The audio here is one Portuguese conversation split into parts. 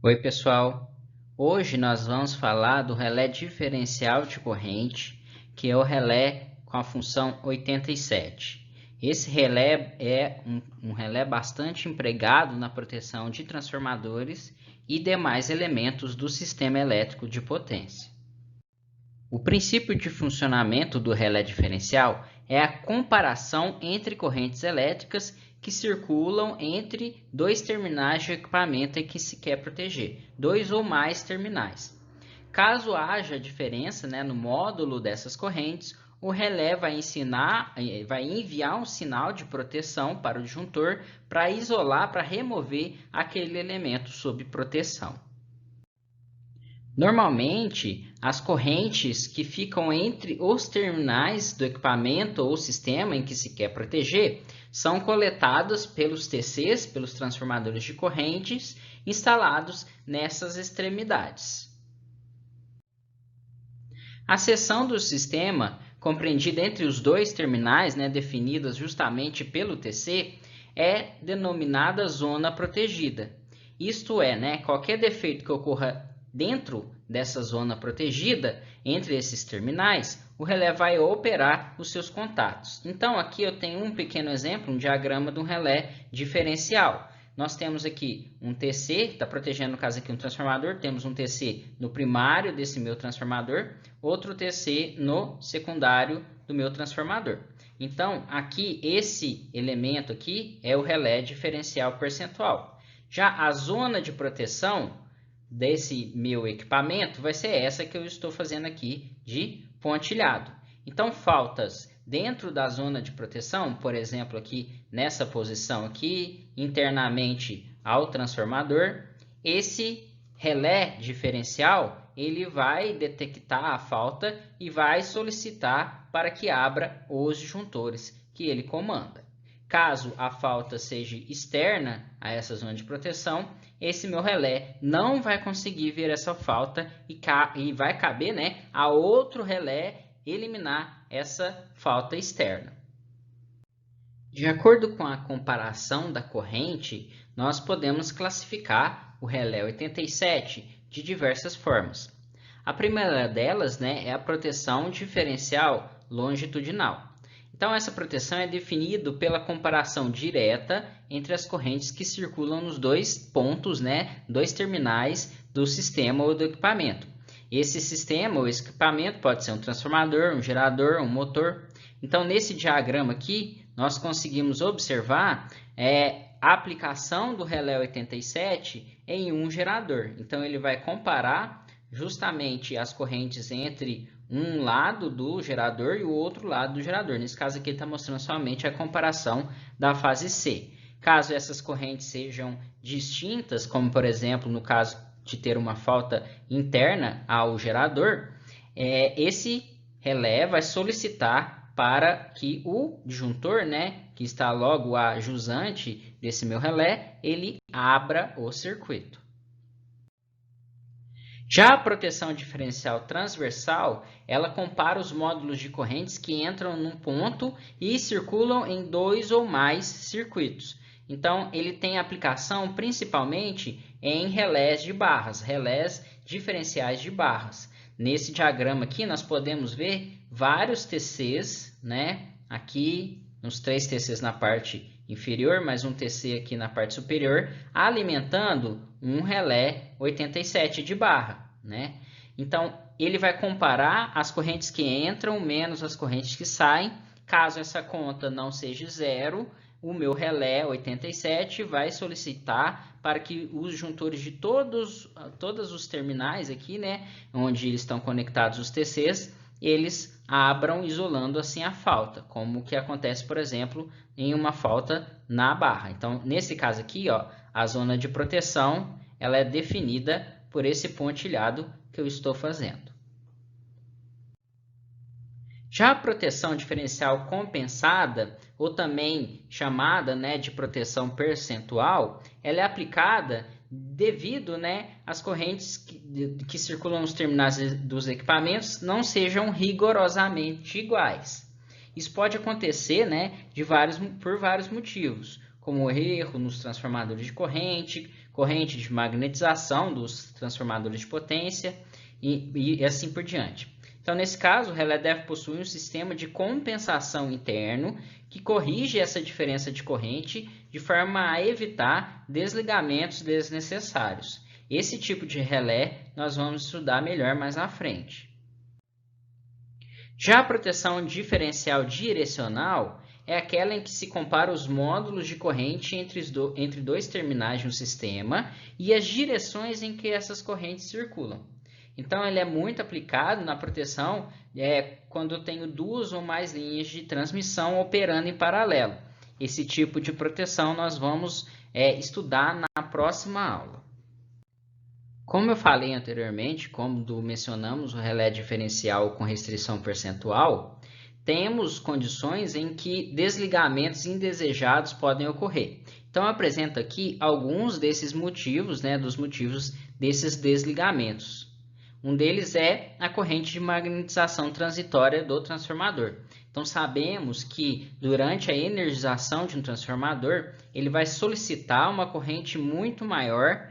Oi, pessoal. Hoje nós vamos falar do relé diferencial de corrente, que é o relé com a função 87. Esse relé é um relé bastante empregado na proteção de transformadores e demais elementos do sistema elétrico de potência. O princípio de funcionamento do relé diferencial é a comparação entre correntes elétricas que circulam entre dois terminais de equipamento em que se quer proteger, dois ou mais terminais. Caso haja diferença, no módulo dessas correntes, o relé vai enviar um sinal de proteção para o disjuntor para isolar, para remover aquele elemento sob proteção. Normalmente, as correntes que ficam entre os terminais do equipamento ou sistema em que se quer proteger são coletadas pelos TCs, pelos transformadores de correntes, instalados nessas extremidades. A seção do sistema, compreendida entre os dois terminais, definidas justamente pelo TC, é denominada zona protegida. Isto é, qualquer defeito que ocorra dentro dessa zona protegida, entre esses terminais, o relé vai operar os seus contatos. Então, aqui eu tenho um pequeno exemplo, um diagrama de um relé diferencial. Nós temos aqui um TC, está protegendo, no caso aqui, um transformador. Temos um TC no primário desse meu transformador, outro TC no secundário do meu transformador. Então, aqui, esse elemento aqui é o relé diferencial percentual. Já a zona de proteção desse meu equipamento vai ser essa que eu estou fazendo aqui de pontilhado. Então, faltas dentro da zona de proteção, por exemplo, aqui nessa posição aqui, internamente ao transformador, esse relé diferencial, ele vai detectar a falta e vai solicitar para que abra os disjuntores que ele comanda. Caso a falta seja externa a essa zona de proteção, esse meu relé não vai conseguir ver essa falta e vai caber a outro relé eliminar essa falta externa. De acordo com a comparação da corrente, nós podemos classificar o relé 87 de diversas formas. A primeira delas é a proteção diferencial longitudinal. Então, essa proteção é definida pela comparação direta entre as correntes que circulam nos dois pontos, dois terminais do sistema ou do equipamento. Esse sistema ou equipamento pode ser um transformador, um gerador, um motor. Então, nesse diagrama aqui, nós conseguimos observar a aplicação do relé 87 em um gerador. Então, ele vai comparar justamente as correntes entre um lado do gerador e o outro lado do gerador. Nesse caso aqui, ele está mostrando somente a comparação da fase C. Caso essas correntes sejam distintas, como por exemplo no caso de ter uma falta interna ao gerador, esse relé vai solicitar para que o disjuntor, que está logo a jusante desse meu relé, ele abra o circuito. Já a proteção diferencial transversal, ela compara os módulos de correntes que entram num ponto e circulam em dois ou mais circuitos. Então, ele tem aplicação principalmente em relés de barras, relés diferenciais de barras. Nesse diagrama aqui, nós podemos ver vários TCs, aqui nos 3 TCs na parte inferior, mais um TC aqui na parte superior, alimentando um relé 87 de barra, Então, ele vai comparar as correntes que entram menos as correntes que saem. Caso essa conta não seja zero, o meu relé 87 vai solicitar para que os juntores de todos os terminais aqui, onde estão conectados os TCs, eles abram, isolando assim a falta, como que acontece, por exemplo, em uma falta na barra. Então, nesse caso aqui, a zona de proteção ela é definida por esse pontilhado que eu estou fazendo. Já a proteção diferencial compensada, ou também chamada de proteção percentual, ela é aplicada devido às correntes que circulam nos terminais dos equipamentos não sejam rigorosamente iguais. Isso pode acontecer por vários motivos, como erro nos transformadores de corrente, corrente de magnetização dos transformadores de potência e assim por diante. Então, nesse caso, o relé deve possuir um sistema de compensação interno que corrige essa diferença de corrente de forma a evitar desligamentos desnecessários. Esse tipo de relé nós vamos estudar melhor mais à frente. Já a proteção diferencial direcional é aquela em que se compara os módulos de corrente entre dois terminais de um sistema e as direções em que essas correntes circulam. Então, ele é muito aplicado na proteção quando eu tenho duas ou mais linhas de transmissão operando em paralelo. Esse tipo de proteção nós vamos estudar na próxima aula. Como eu falei anteriormente, quando mencionamos o relé diferencial com restrição percentual, temos condições em que desligamentos indesejados podem ocorrer. Então, eu apresento aqui alguns desses motivos, dos motivos desses desligamentos. Um deles é a corrente de magnetização transitória do transformador. Então, sabemos que durante a energização de um transformador, ele vai solicitar uma corrente muito maior,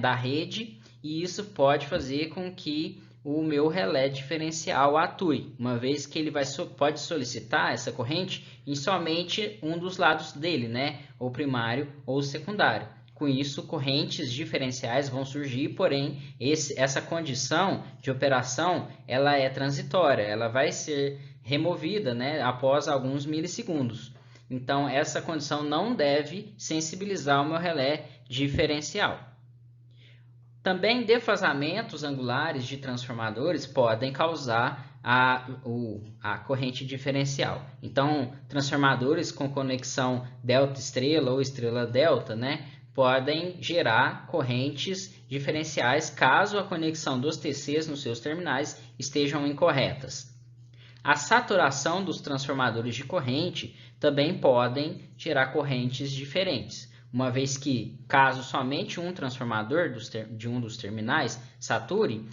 da rede, e isso pode fazer com que o meu relé diferencial atue, uma vez que ele pode solicitar essa corrente em somente um dos lados dele, ou primário ou secundário. Com isso, correntes diferenciais vão surgir, porém, essa condição de operação ela é transitória, ela vai ser removida após alguns milissegundos. Então, essa condição não deve sensibilizar o meu relé diferencial. Também defasamentos angulares de transformadores podem causar a corrente diferencial. Então, transformadores com conexão delta-estrela ou estrela-delta, podem gerar correntes diferenciais caso a conexão dos TCs nos seus terminais estejam incorretas. A saturação dos transformadores de corrente também podem gerar correntes diferentes, uma vez que, caso somente um transformador de um dos terminais sature,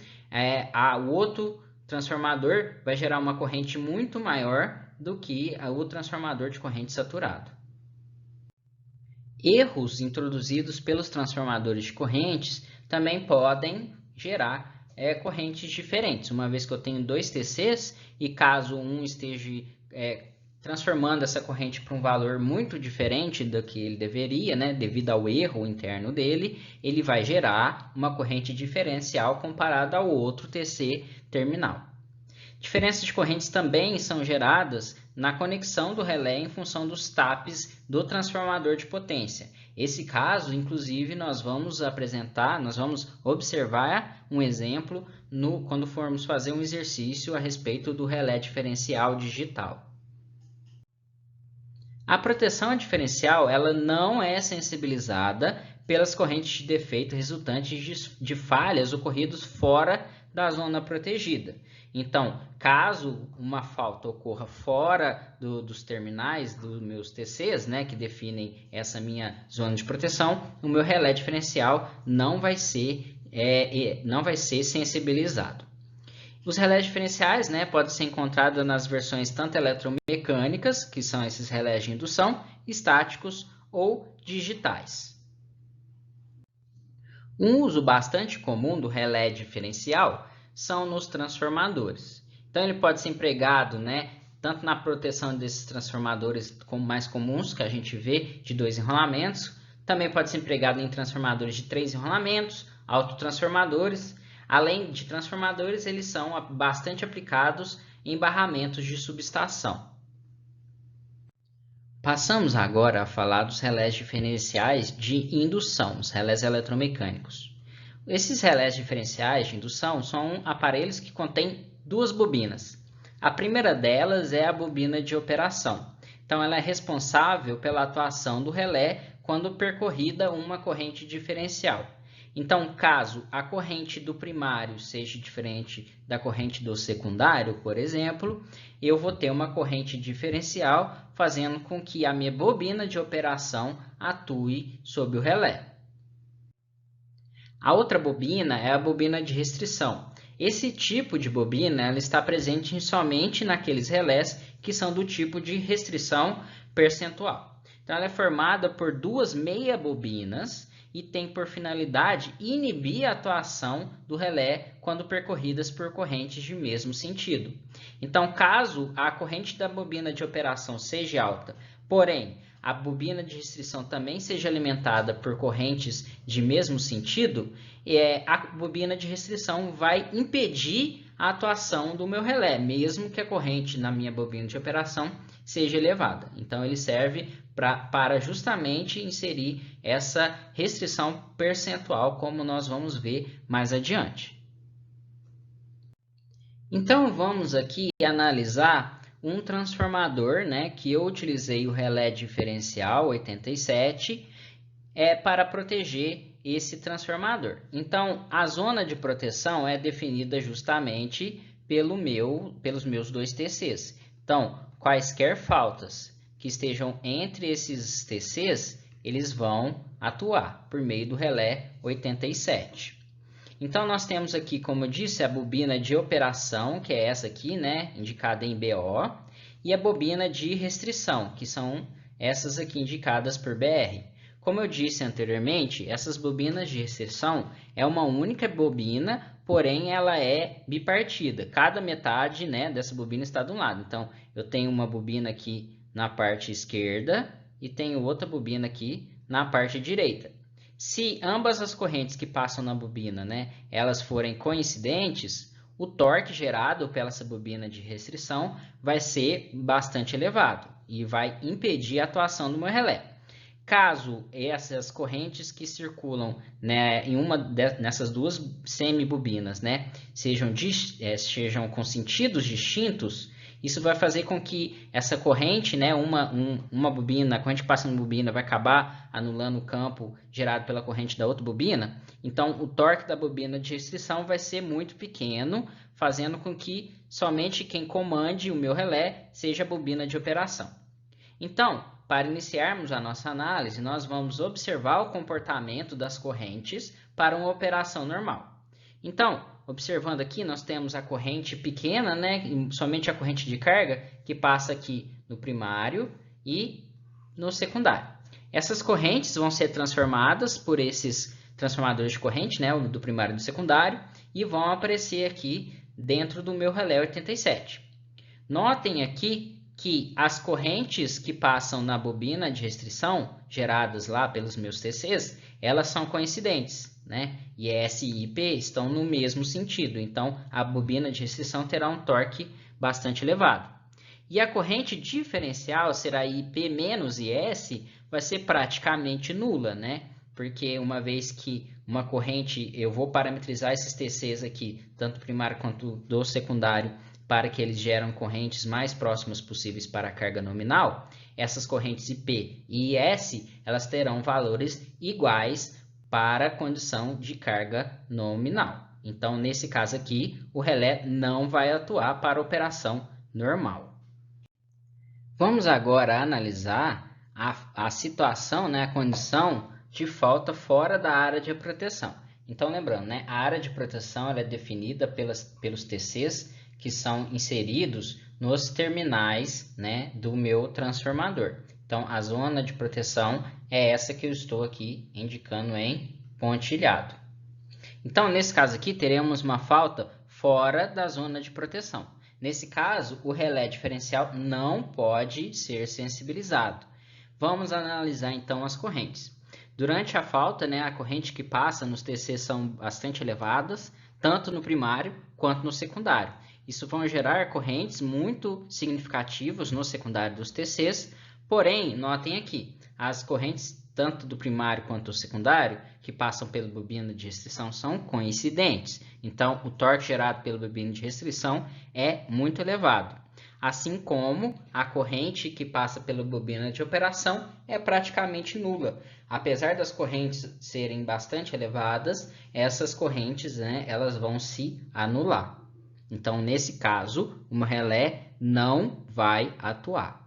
o outro transformador vai gerar uma corrente muito maior do que o transformador de corrente saturado. Erros introduzidos pelos transformadores de correntes também podem gerar correntes diferentes, uma vez que eu tenho dois TCs e caso um esteja transformando essa corrente para um valor muito diferente do que ele deveria, devido ao erro interno dele, ele vai gerar uma corrente diferencial comparada ao outro TC terminal. Diferenças de correntes também são geradas na conexão do relé em função dos tapes do transformador de potência. Esse caso, inclusive, nós vamos observar um exemplo quando formos fazer um exercício a respeito do relé diferencial digital. A proteção diferencial ela não é sensibilizada pelas correntes de defeito resultantes de falhas ocorridas fora da zona protegida. Então, caso uma falta ocorra fora dos terminais dos meus TCs, que definem essa minha zona de proteção, o meu relé diferencial não vai ser sensibilizado. Os relés diferenciais podem ser encontrados nas versões tanto eletromecânicas, que são esses relés de indução, estáticos ou digitais. Um uso bastante comum do relé diferencial são nos transformadores. Então, ele pode ser empregado tanto na proteção desses transformadores mais comuns, que a gente vê, de 2 enrolamentos, também pode ser empregado em transformadores de 3 enrolamentos, autotransformadores. Além de transformadores, eles são bastante aplicados em barramentos de subestação. Passamos agora a falar dos relés diferenciais de indução, os relés eletromecânicos. Esses relés diferenciais de indução são aparelhos que contêm 2 bobinas. A primeira delas é a bobina de operação. Então, ela é responsável pela atuação do relé quando percorrida uma corrente diferencial. Então, caso a corrente do primário seja diferente da corrente do secundário, por exemplo, eu vou ter uma corrente diferencial fazendo com que a minha bobina de operação atue sobre o relé. A outra bobina é a bobina de restrição. Esse tipo de bobina ela está presente somente naqueles relés que são do tipo de restrição percentual. Então, ela é formada por 2 meia bobinas e tem por finalidade inibir a atuação do relé quando percorridas por correntes de mesmo sentido. Então, caso a corrente da bobina de operação seja alta, porém a bobina de restrição também seja alimentada por correntes de mesmo sentido, a bobina de restrição vai impedir a atuação do meu relé, mesmo que a corrente na minha bobina de operação seja elevada. Então, ele serve para justamente inserir essa restrição percentual, como nós vamos ver mais adiante. Então, vamos aqui analisar um transformador, né, que eu utilizei o relé diferencial 87 para proteger esse transformador. Então, a zona de proteção é definida justamente pelos meus dois TCs. Então, quaisquer faltas que estejam entre esses TCs, eles vão atuar por meio do relé 87. Então, nós temos aqui, como eu disse, a bobina de operação, que é essa aqui, né, indicada em BO, e a bobina de restrição, que são essas aqui indicadas por BR. Como eu disse anteriormente, essas bobinas de restrição é uma única bobina, porém ela é bipartida. Cada metade, né, dessa bobina está de um lado. Então, eu tenho uma bobina aqui na parte esquerda e tenho outra bobina aqui na parte direita. Se ambas as correntes que passam na bobina, né, elas forem coincidentes, o torque gerado pela essa bobina de restrição vai ser bastante elevado e vai impedir a atuação do meu relé. Caso essas correntes que circulam, né, nessas duas semibobinas, né, sejam com sentidos distintos, isso vai fazer com que essa corrente, né, uma bobina, a corrente que passa na bobina vai acabar anulando o campo gerado pela corrente da outra bobina. Então, o torque da bobina de restrição vai ser muito pequeno, fazendo com que somente quem comande o meu relé seja a bobina de operação. Então, para iniciarmos a nossa análise, nós vamos observar o comportamento das correntes para uma operação normal. Então, observando aqui, nós temos a corrente pequena, né, somente a corrente de carga, que passa aqui no primário e no secundário. Essas correntes vão ser transformadas por esses transformadores de corrente, né, do primário e do secundário, e vão aparecer aqui dentro do meu relé 87. Notem aqui que as correntes que passam na bobina de restrição, geradas lá pelos meus TCs, elas são coincidentes, né? E S e IP estão no mesmo sentido, então a bobina de restrição terá um torque bastante elevado. E a corrente diferencial será IP menos IS, vai ser praticamente nula, né? Porque uma vez que uma corrente, eu vou parametrizar esses TCs aqui, tanto primário quanto do secundário, para que eles geram correntes mais próximas possíveis para a carga nominal, essas correntes IP e IS, elas terão valores iguais para a condição de carga nominal. Então, nesse caso aqui, o relé não vai atuar para a operação normal. Vamos agora analisar a situação, né, a condição de falta fora da área de proteção. Então, lembrando, né, a área de proteção ela é definida pelos TCs que são inseridos nos terminais, né, do meu transformador. Então, a zona de proteção é essa que eu estou aqui indicando em pontilhado. Então, nesse caso aqui, teremos uma falta fora da zona de proteção. Nesse caso, o relé diferencial não pode ser sensibilizado. Vamos analisar, então, as correntes. Durante a falta, né, a corrente que passa nos TCs são bastante elevadas, tanto no primário quanto no secundário. Isso vão gerar correntes muito significativas no secundário dos TCs, porém, notem aqui, as correntes tanto do primário quanto do secundário que passam pela bobina de restrição são coincidentes. Então, o torque gerado pela bobina de restrição é muito elevado. Assim como a corrente que passa pela bobina de operação é praticamente nula. Apesar das correntes serem bastante elevadas, essas correntes, né, elas vão se anular. Então, nesse caso, o relé não vai atuar.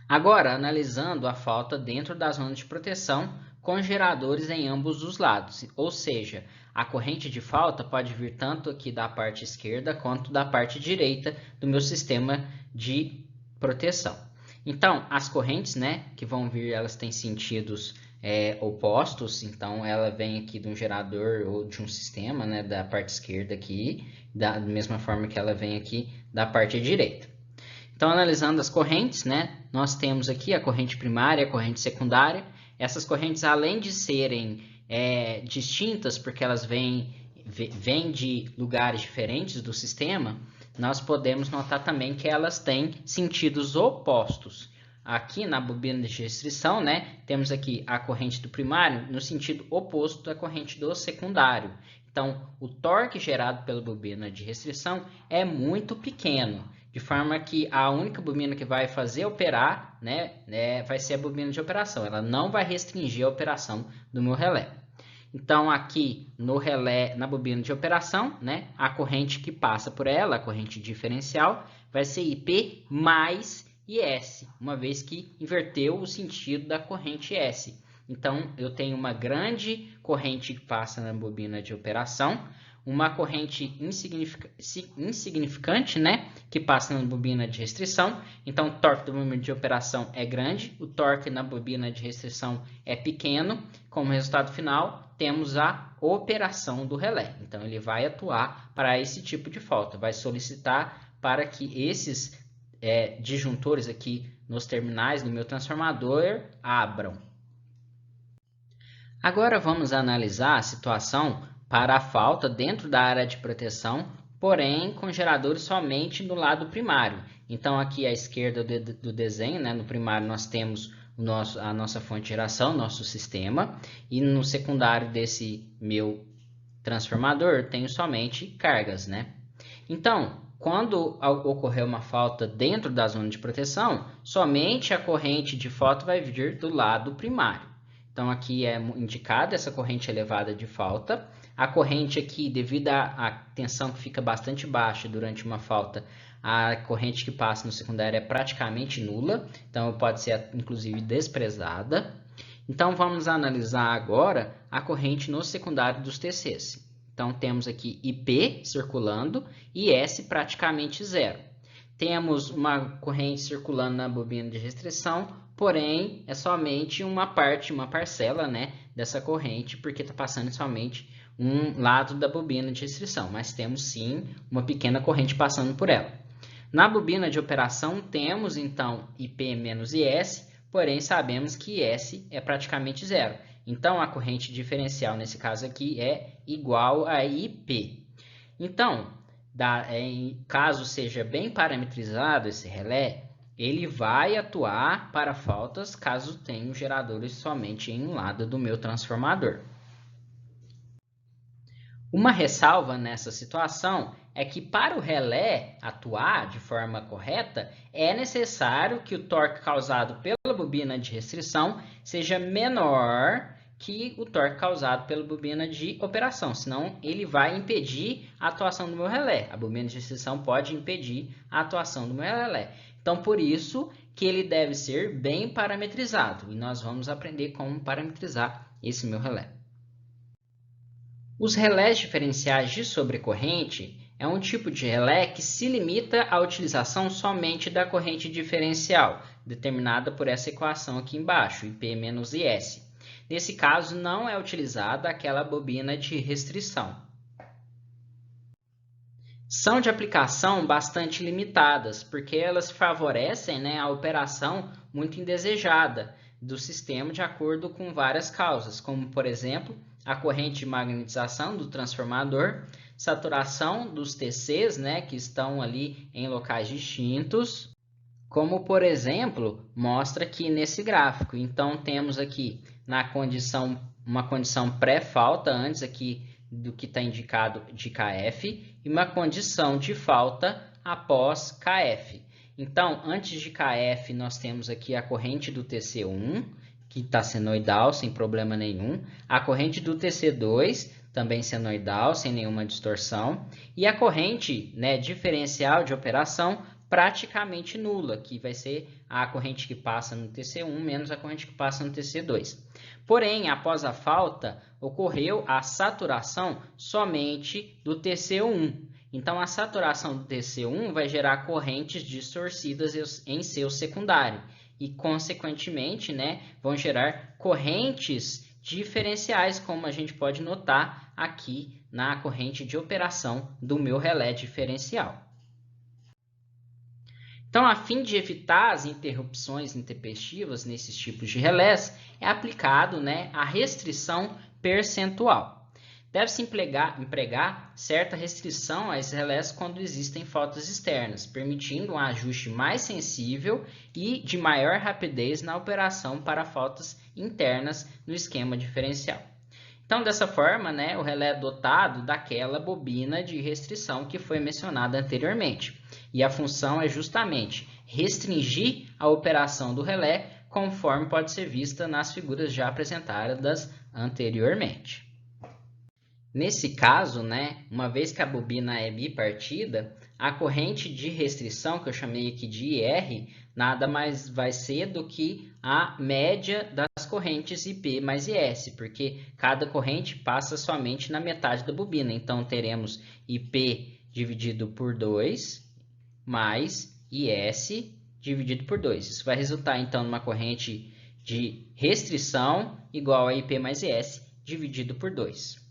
Agora, analisando a falta dentro da zona de proteção com geradores em ambos os lados, ou seja, a corrente de falta pode vir tanto aqui da parte esquerda quanto da parte direita do meu sistema de proteção. Então, as correntes, né, que vão vir, elas têm sentidos opostos, então ela vem aqui de um gerador ou de um sistema, né, da parte esquerda aqui, da mesma forma que ela vem aqui da parte direita. Então, analisando as correntes, né, nós temos aqui a corrente primária e a corrente secundária. Essas correntes, além de serem distintas, porque elas vêm de lugares diferentes do sistema, nós podemos notar também que elas têm sentidos opostos. Aqui na bobina de restrição, né, temos aqui a corrente do primário no sentido oposto da corrente do secundário. Então, o torque gerado pela bobina de restrição é muito pequeno, de forma que a única bobina que vai fazer operar, né, vai ser a bobina de operação. Ela não vai restringir a operação do meu relé. Então, aqui no relé, na bobina de operação, né, a corrente que passa por ela, a corrente diferencial, vai ser IP mais IS, uma vez que inverteu o sentido da corrente S. Então, eu tenho uma grande corrente que passa na bobina de operação, uma corrente insignificante, né, que passa na bobina de restrição. Então, o torque da bobina de operação é grande, o torque na bobina de restrição é pequeno. Como resultado final, temos a operação do relé. Então, ele vai atuar para esse tipo de falta, vai solicitar para que esses disjuntores aqui nos terminais do meu transformador abram. Agora vamos analisar a situação para a falta dentro da área de proteção, porém com geradores somente no lado primário. Então, aqui à esquerda do desenho, né, no primário nós temos a nossa fonte de geração, nosso sistema, e no secundário desse meu transformador tenho somente cargas, né? Então, quando ocorrer uma falta dentro da zona de proteção, somente a corrente de falta vai vir do lado primário. Então, aqui é indicada essa corrente elevada de falta. A corrente aqui, devido à tensão que fica bastante baixa durante uma falta, a corrente que passa no secundário é praticamente nula. Então, pode ser, inclusive, desprezada. Então, vamos analisar agora a corrente no secundário dos TCs. Então, temos aqui IP circulando e S praticamente zero. Temos uma corrente circulando na bobina de restrição, porém, é somente uma parcela, né, dessa corrente, porque está passando somente um lado da bobina de restrição, mas temos sim uma pequena corrente passando por ela. Na bobina de operação, temos então IP menos IS, porém sabemos que IS é praticamente zero. Então, a corrente diferencial, nesse caso aqui, é igual a IP. Então, caso seja bem parametrizado esse relé, ele vai atuar para faltas caso tenha geradores somente em um lado do meu transformador. Uma ressalva nessa situação é que para o relé atuar de forma correta, é necessário que o torque causado pela bobina de restrição seja menor que o torque causado pela bobina de operação, senão ele vai impedir a atuação do meu relé. A bobina de restrição pode impedir a atuação do meu relé. Então, por isso que ele deve ser bem parametrizado, e nós vamos aprender como parametrizar esse meu relé. Os relés diferenciais de sobrecorrente é um tipo de relé que se limita à utilização somente da corrente diferencial, determinada por essa equação aqui embaixo, IP menos IS. Nesse caso, não é utilizada aquela bobina de restrição. São de aplicação bastante limitadas, porque elas favorecem, né, a operação muito indesejada do sistema de acordo com várias causas, como, por exemplo, a corrente de magnetização do transformador, saturação dos TCs, né, que estão ali em locais distintos, como, por exemplo, mostra aqui nesse gráfico. Então, temos aqui uma condição pré-falta, antes aqui do que está indicado de KF, e uma condição de falta após KF. Então, antes de KF, nós temos aqui a corrente do TC1, que está senoidal, sem problema nenhum. A corrente do TC2, também senoidal, sem nenhuma distorção. E a corrente, né, diferencial de operação, praticamente nula, que vai ser a corrente que passa no TC1 menos a corrente que passa no TC2. Porém, após a falta, ocorreu a saturação somente do TC1. Então, a saturação do TC1 vai gerar correntes distorcidas em seu secundário. e, consequentemente, né, vão gerar correntes diferenciais, como a gente pode notar aqui na corrente de operação do meu relé diferencial. Então, a fim de evitar as interrupções intempestivas nesses tipos de relés, é aplicado, né, a restrição percentual. Deve-se empregar certa restrição a esses relés quando existem faltas externas, permitindo um ajuste mais sensível e de maior rapidez na operação para faltas internas no esquema diferencial. Então, dessa forma, né, o relé é dotado daquela bobina de restrição que foi mencionada anteriormente. E a função é justamente restringir a operação do relé, conforme pode ser vista nas figuras já apresentadas anteriormente. Nesse caso, né, uma vez que a bobina é bipartida, a corrente de restrição, que eu chamei aqui de IR, nada mais vai ser do que a média das correntes IP mais IS, porque cada corrente passa somente na metade da bobina. Então, teremos IP dividido por 2 mais IS dividido por 2. Isso vai resultar, então, numa corrente de restrição igual a IP mais IS dividido por 2.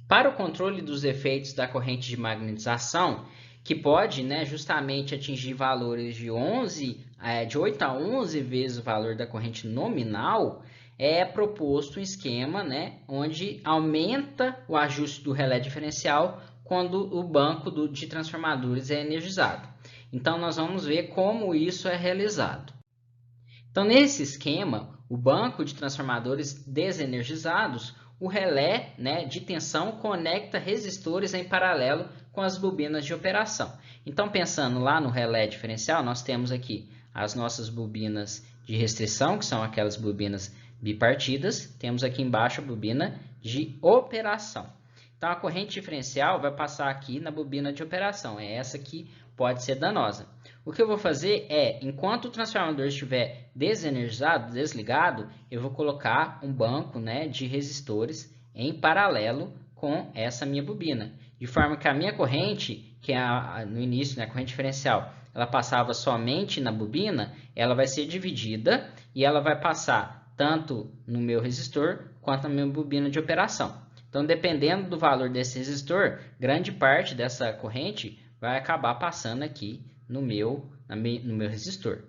Para o controle dos efeitos da corrente de magnetização, que pode, né, justamente atingir valores de 8 a 11 vezes o valor da corrente nominal, é proposto um esquema, né, onde aumenta o ajuste do relé diferencial quando o banco de transformadores é energizado. Então, nós vamos ver como isso é realizado. Então, nesse esquema, o banco de transformadores desenergizados, o relé, né, de tensão conecta resistores em paralelo com as bobinas de operação. Então, pensando lá no relé diferencial, nós temos aqui as nossas bobinas de restrição, que são aquelas bobinas bipartidas. Temos aqui embaixo a bobina de operação. Então, a corrente diferencial vai passar aqui na bobina de operação. É essa que pode ser danosa. O que eu vou fazer é, enquanto o transformador estiver desenergizado, desligado, eu vou colocar um banco, né, de resistores em paralelo com essa minha bobina. De forma que a minha corrente, que é no início, né, a corrente diferencial, ela passava somente na bobina, ela vai ser dividida e ela vai passar tanto no meu resistor quanto na minha bobina de operação. Então, dependendo do valor desse resistor, grande parte dessa corrente vai acabar passando aqui no meu resistor.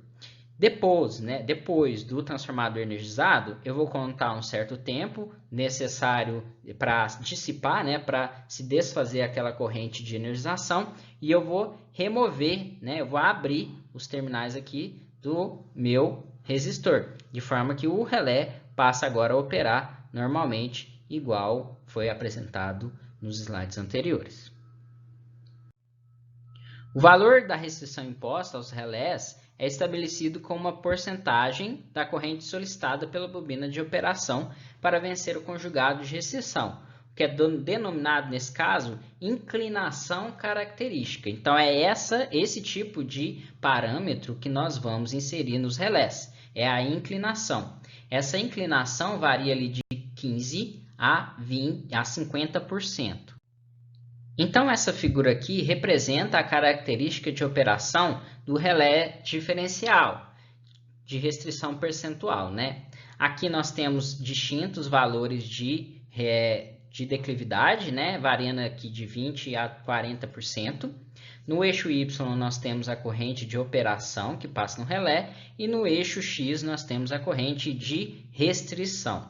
Depois do transformador energizado, eu vou contar um certo tempo necessário para dissipar, né, para se desfazer aquela corrente de energização, e eu vou remover, né, eu vou abrir os terminais aqui do meu resistor, de forma que o relé passa agora a operar normalmente, igual foi apresentado nos slides anteriores. O valor da restrição imposta aos relés é estabelecido como uma porcentagem da corrente solicitada pela bobina de operação para vencer o conjugado de restrição, que é denominado, nesse caso, inclinação característica. Então, é esse tipo de parâmetro que nós vamos inserir nos relés, é a inclinação. Essa inclinação varia ali de 15% a 50%. Então, essa figura aqui representa a característica de operação do relé diferencial, de restrição percentual, né? Aqui nós temos distintos valores de declividade, né? Variando aqui de 20% a 40%. No eixo Y nós temos a corrente de operação que passa no relé e no eixo X nós temos a corrente de restrição.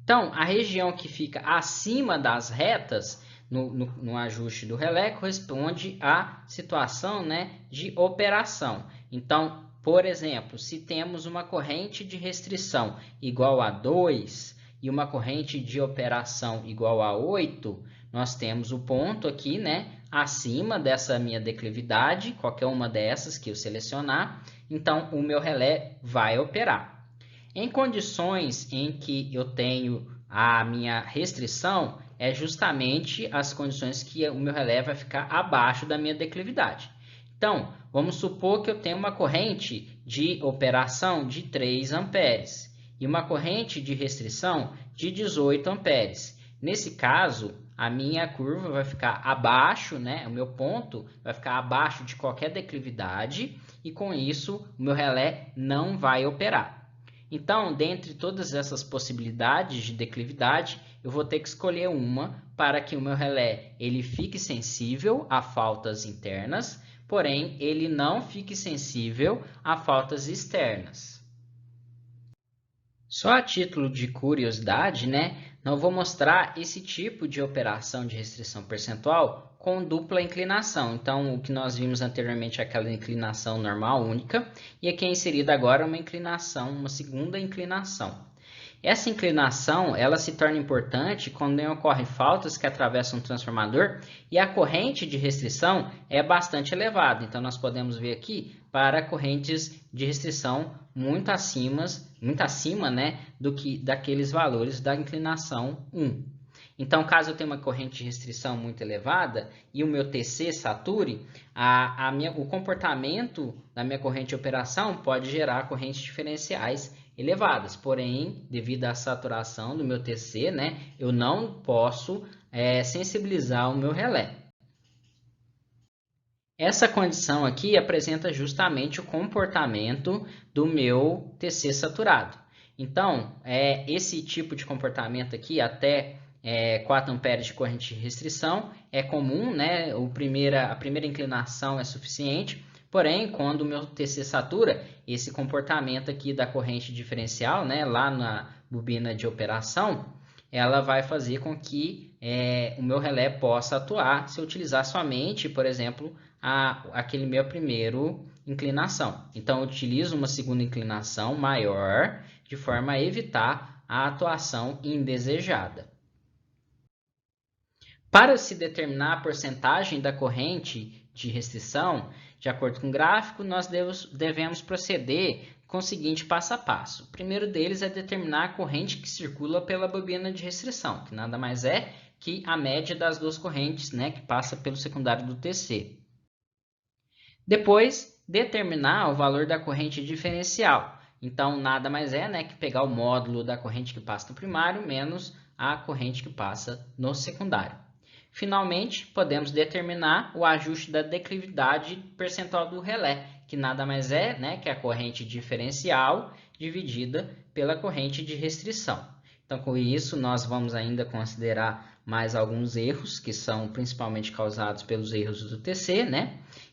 Então, a região que fica acima das retas no ajuste do relé corresponde à situação, né, de operação. Então, por exemplo, se temos uma corrente de restrição igual a 2 e uma corrente de operação igual a 8, nós temos o ponto aqui, né, acima dessa minha declividade, qualquer uma dessas que eu selecionar, então o meu relé vai operar. Em condições em que eu tenho a minha restrição, é justamente as condições que o meu relé vai ficar abaixo da minha declividade. Então, vamos supor que eu tenho uma corrente de operação de 3 amperes e uma corrente de restrição de 18 amperes. Nesse caso, a minha curva vai ficar abaixo, né? O meu ponto vai ficar abaixo de qualquer declividade e com isso o meu relé não vai operar. Então, dentre todas essas possibilidades de declividade, eu vou ter que escolher uma para que o meu relé ele fique sensível a faltas internas, porém ele não fique sensível a faltas externas. Só a título de curiosidade, não vou mostrar esse tipo de operação de restrição percentual com dupla inclinação. Então, o que nós vimos anteriormente é aquela inclinação normal única, e aqui é inserida agora uma inclinação, uma segunda inclinação. Essa inclinação, ela se torna importante quando ocorrem faltas que atravessam um transformador e a corrente de restrição é bastante elevada. Então, nós podemos ver aqui para correntes de restrição muito acima, daqueles valores da inclinação 1. Então, caso eu tenha uma corrente de restrição muito elevada e o meu TC sature, o comportamento da minha corrente de operação pode gerar correntes diferenciais elevadas. Porém, devido à saturação do meu TC, eu não posso sensibilizar o meu relé. Essa condição aqui apresenta justamente o comportamento do meu TC saturado. Então, esse tipo de comportamento aqui, até 4 amperes de corrente de restrição, é comum, a primeira inclinação é suficiente, porém, quando o meu TC satura, esse comportamento aqui da corrente diferencial, lá na bobina de operação, ela vai fazer com que o meu relé possa atuar se eu utilizar somente, por exemplo, aquele meu primeiro inclinação. Então, eu utilizo uma segunda inclinação maior, de forma a evitar a atuação indesejada. Para se determinar a porcentagem da corrente de restrição, de acordo com o gráfico, nós devemos proceder com o seguinte passo a passo. O primeiro deles é determinar a corrente que circula pela bobina de restrição, que nada mais é que a média das duas correntes, que passa pelo secundário do TC. Depois, determinar o valor da corrente diferencial. Então, nada mais é que pegar o módulo da corrente que passa no primário menos a corrente que passa no secundário. Finalmente, podemos determinar o ajuste da declividade percentual do relé, que nada mais é que a corrente diferencial dividida pela corrente de restrição. Então, com isso, nós vamos ainda considerar mais alguns erros, que são principalmente causados pelos erros do TC,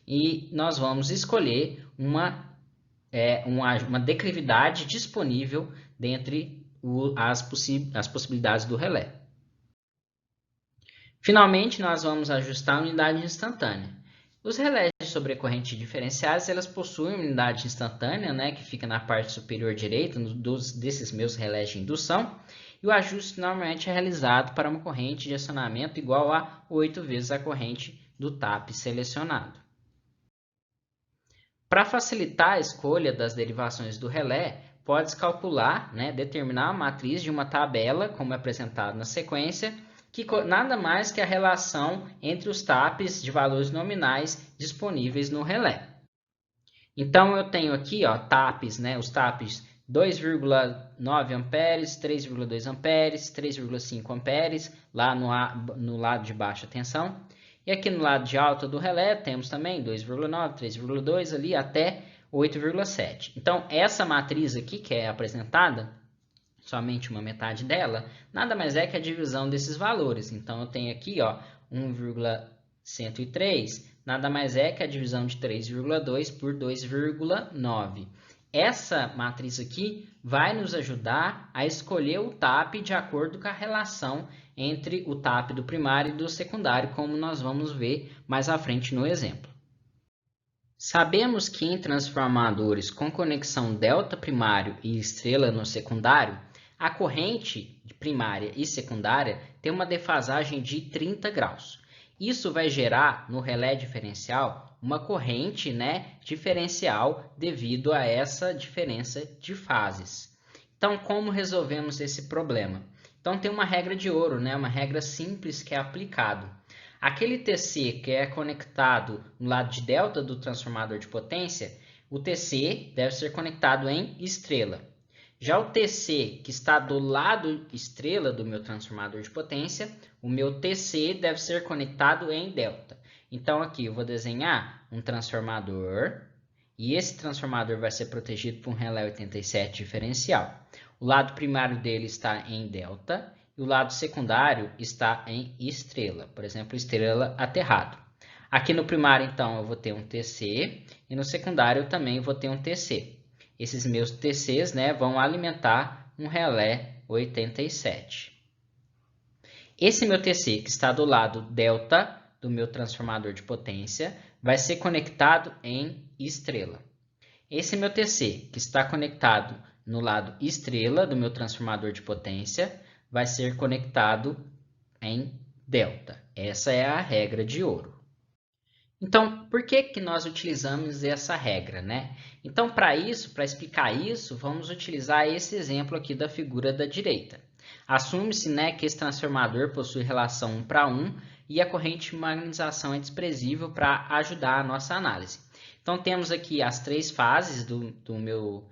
e nós vamos escolher uma declividade disponível dentre as possibilidades do relé. Finalmente, nós vamos ajustar a unidade instantânea. Os relés de sobrecorrente diferenciais, elas possuem uma unidade instantânea, que fica na parte superior direita desses meus relés de indução, e o ajuste normalmente é realizado para uma corrente de acionamento igual a 8 vezes a corrente do TAP selecionado. Para facilitar a escolha das derivações do relé, pode-se calcular, determinar a matriz de uma tabela, como é apresentado na sequência, que nada mais que a relação entre os TAPs de valores nominais disponíveis no relé. Então, eu tenho aqui TAPs, os TAPs 2,9 amperes, 3,2 amperes, 3,5 amperes, lá no lado de baixa tensão. E aqui no lado de alta do relé, temos também 2,9, 3,2 ali até 8,7. Então, essa matriz aqui que é apresentada, somente uma metade dela, nada mais é que a divisão desses valores. Então, eu tenho aqui 1,103, nada mais é que a divisão de 3,2 por 2,9. Essa matriz aqui vai nos ajudar a escolher o TAP de acordo com a relação entre o TAP do primário e do secundário, como nós vamos ver mais à frente no exemplo. Sabemos que em transformadores com conexão delta primário e estrela no secundário, a corrente primária e secundária tem uma defasagem de 30 graus. Isso vai gerar no relé diferencial uma corrente diferencial devido a essa diferença de fases. Então, como resolvemos esse problema? Então, tem uma regra de ouro, uma regra simples que é aplicado. Aquele TC que é conectado no lado de delta do transformador de potência, o TC deve ser conectado em estrela. Já o TC que está do lado estrela do meu transformador de potência, o meu TC deve ser conectado em delta. Então, aqui eu vou desenhar um transformador E esse transformador vai ser protegido por um relé 87 diferencial. O lado primário dele está em delta e o lado secundário está em estrela, por exemplo, estrela aterrado. Aqui no primário, então, eu vou ter um TC e no secundário eu também vou ter um TC. Esses meus TCs, né, vão alimentar um relé 87. Esse meu TC, que está do lado delta do meu transformador de potência, vai ser conectado em estrela. Esse meu TC, que está conectado no lado estrela do meu transformador de potência, vai ser conectado em delta. Essa é a regra de ouro. Então, por que nós utilizamos essa regra, né? Então, para explicar isso, vamos utilizar esse exemplo aqui da figura da direita. Assume-se, né, que esse transformador possui relação 1 para 1 e a corrente de magnetização é desprezível para ajudar a nossa análise. Então, temos aqui as três fases do meu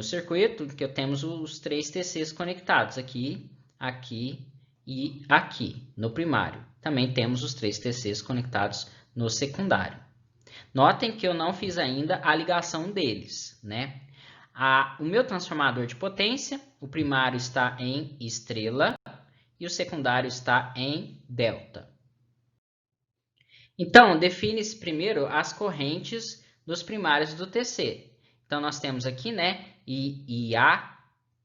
circuito, que temos os três TCs conectados, aqui, aqui e aqui, no primário. Também temos os três TCs conectados no secundário. Notem que eu não fiz ainda a ligação deles, né? O meu transformador de potência, o primário está em estrela e o secundário está em delta. Então, define-se primeiro as correntes dos primários do TC. Então, nós temos aqui, né, IA,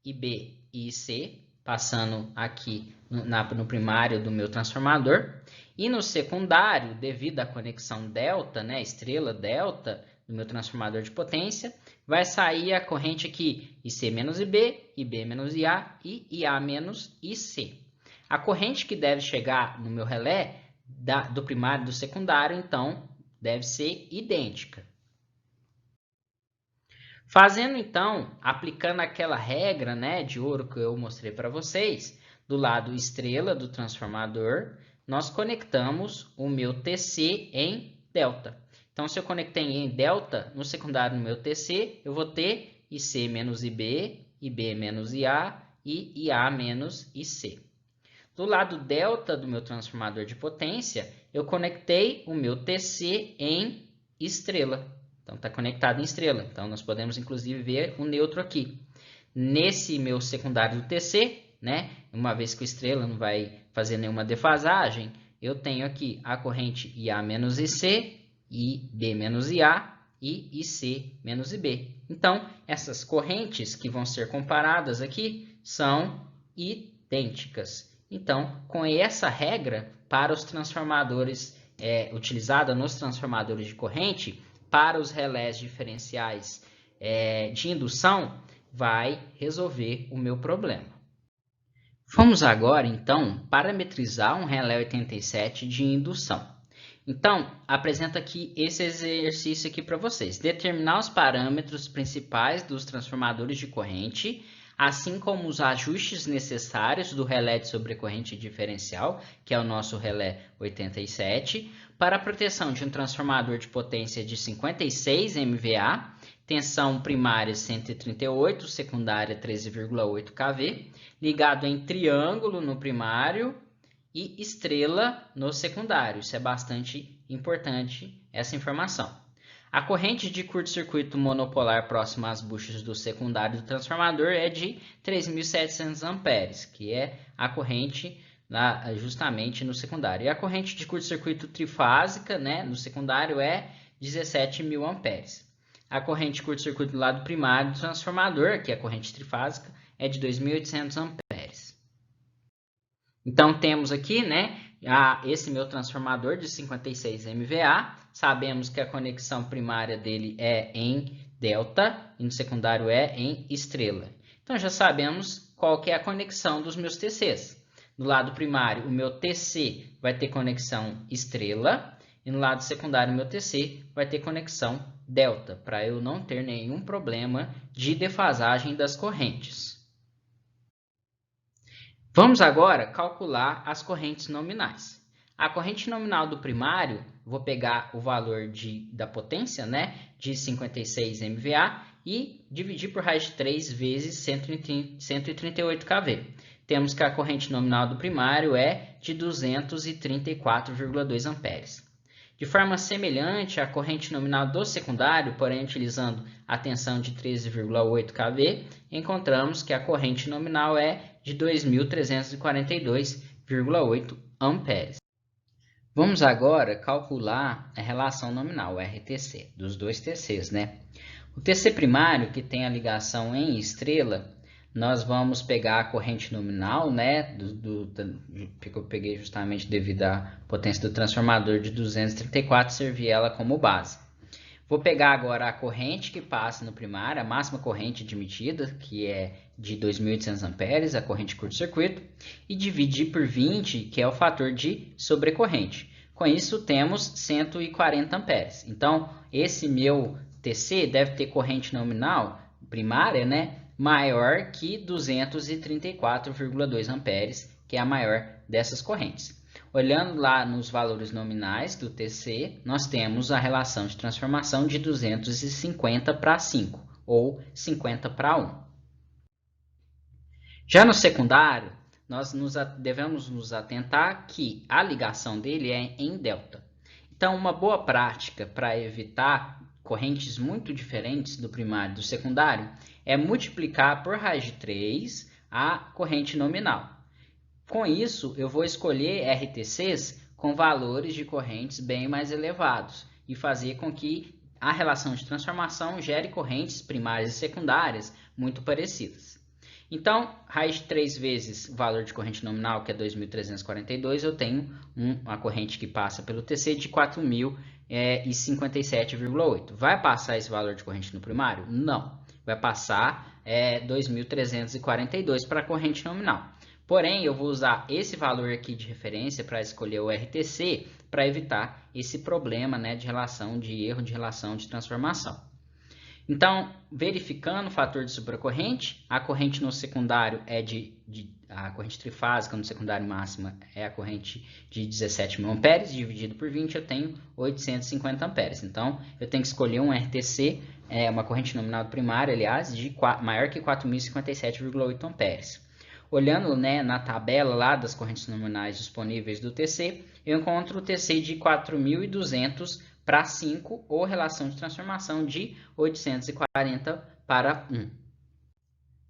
IB e IC, passando aqui no primário do meu transformador. E no secundário, devido à conexão delta, né, estrela delta, do meu transformador de potência, vai sair a corrente aqui IC menos IB, IB menos IA e IA menos IC. A corrente que deve chegar no meu relé do primário e do secundário, então, deve ser idêntica. Fazendo, então, aplicando aquela regra, né, de ouro que eu mostrei para vocês, do lado estrela do transformador, nós conectamos o meu TC em delta. Então, se eu conectei em delta, no secundário no meu TC, eu vou ter IC menos IB, IB menos IA e IA menos IC. Do lado delta do meu transformador de potência, eu conectei o meu TC em estrela. Então, está conectado em estrela. Então, nós podemos, inclusive, ver o neutro aqui. Nesse meu secundário do TC, né, uma vez que o estrela não vai fazer nenhuma defasagem, eu tenho aqui a corrente IA menos IC, IB menos IA e IC menos IB. Então, essas correntes que vão ser comparadas aqui são idênticas. Então, com essa regra, para os transformadores, utilizada nos transformadores de corrente, para os relés diferenciais de indução, vai resolver o meu problema. Vamos agora, então, parametrizar um relé 87 de indução. Então, apresento aqui esse exercício aqui para vocês. Determinar os parâmetros principais dos transformadores de corrente, assim como os ajustes necessários do relé de sobrecorrente diferencial, que é o nosso relé 87, para a proteção de um transformador de potência de 56 MVA, tensão primária 138, secundária 13,8 kV, ligado em triângulo no primário e estrela no secundário. Isso é bastante importante, essa informação. A corrente de curto-circuito monopolar próxima às buchas do secundário do transformador é de 3.700 amperes, que é a corrente justamente no secundário. E a corrente de curto-circuito trifásica, né, no secundário é 17.000 amperes. A corrente de curto-circuito do lado primário do transformador, que é a corrente trifásica, é de 2.800 amperes. Então, temos aqui, né, esse meu transformador de 56 MVA. Sabemos que a conexão primária dele é em delta e no secundário é em estrela. Então, já sabemos qual que é a conexão dos meus TCs. No lado primário, o meu TC vai ter conexão estrela e no lado secundário, o meu TC vai ter conexão delta, para eu não ter nenhum problema de defasagem das correntes. Vamos agora calcular as correntes nominais. A corrente nominal do primário, vou pegar o valor da potência, né, de 56 MVA e dividir por raiz de 3 vezes 138 kV. Temos que a corrente nominal do primário é de 234,2 amperes. De forma semelhante à corrente nominal do secundário, porém utilizando a tensão de 13,8 kV, encontramos que a corrente nominal é de 2.342,8 amperes. Vamos agora calcular a relação nominal, o RTC, dos dois TCs, né? O TC primário, que tem a ligação em estrela, nós vamos pegar a corrente nominal, né, que eu peguei justamente devido à potência do transformador de 234, servir ela como base. Vou pegar agora a corrente que passa no primário, a máxima corrente admitida, que é de 2.800 amperes, a corrente curto-circuito, e dividir por 20, que é o fator de sobrecorrente. Com isso, temos 140 amperes. Então, esse meu TC deve ter corrente nominal primária, né, maior que 234,2 amperes, que é a maior dessas correntes. Olhando lá nos valores nominais do TC, nós temos a relação de transformação de 250 para 5, ou 50 para 1. Já no secundário, nós devemos nos atentar que a ligação dele é em delta. Então, uma boa prática para evitar correntes muito diferentes do primário e do secundário é multiplicar por raiz de 3 a corrente nominal. Com isso, eu vou escolher RTCs com valores de correntes bem mais elevados e fazer com que a relação de transformação gere correntes primárias e secundárias muito parecidas. Então, raiz de 3 vezes o valor de corrente nominal, que é 2.342, eu tenho uma corrente que passa pelo TC de 4.057,8. Vai passar esse valor de corrente no primário? Não. Vai passar 2.342 para a corrente nominal. Porém, eu vou usar esse valor aqui de referência para escolher o RTC para evitar esse problema, né, de erro de relação de transformação. Então, verificando o fator de sobrecorrente, a corrente no secundário é a corrente trifásica no secundário máxima é a corrente de 17.000 amperes, dividido por 20 eu tenho 850 amperes. Então, eu tenho que escolher um RTC, uma corrente nominal primária, aliás, maior que 4.057,8 amperes. Olhando, né, na tabela lá das correntes nominais disponíveis do TC, eu encontro o TC de 4.200 para 5, ou relação de transformação de 840 para 1.